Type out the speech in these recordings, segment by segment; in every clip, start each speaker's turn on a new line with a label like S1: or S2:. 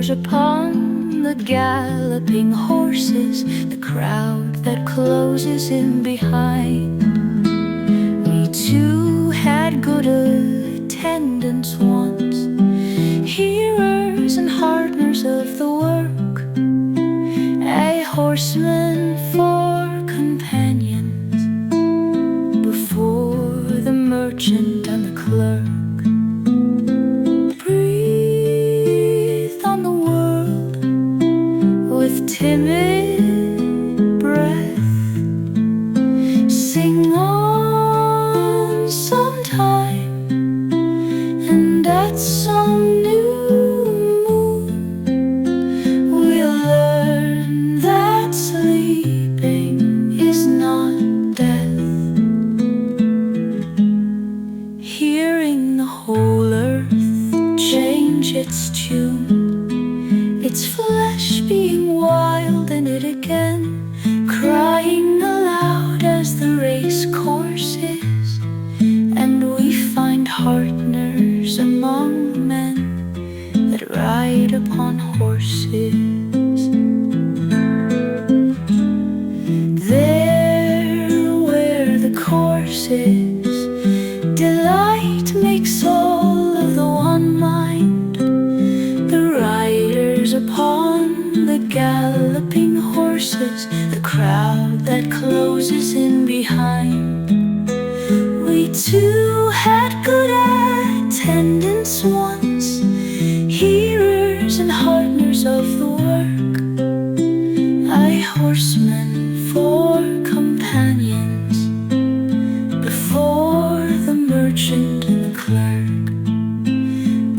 S1: riders upon the galloping horses, the crowd that closes in behind. We too had good attendants once, hearers and hardeners of the work, a horseman for companions, before the merchant and the clerk. Breathe on the world with timid breath, sing on sometime, and at some new moon we'll learn that sleeping is not death. Hearing the whole earth change its tune, its flesh being wild in it again, crying aloud as the race courses, and we find partners among men that ride upon horses. There where the course is, delight makes all of the one mind, the riders upon the galloping horses, the crowd that closes in behind. We too had good attendants once, hearers and hardeners of the work, a horseman for companions, before the merchant and the clerk.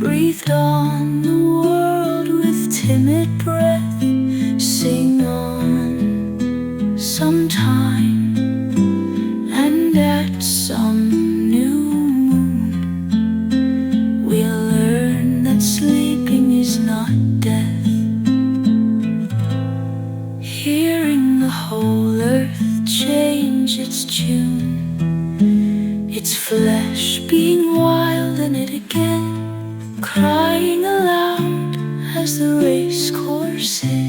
S1: Breathed on the world with timid breath, sing on sometime, and at some new moon we'll learn that sleeping is not death. Hearing the whole earth change its tune, its flesh being wild in it again, crying aloud as the race course is.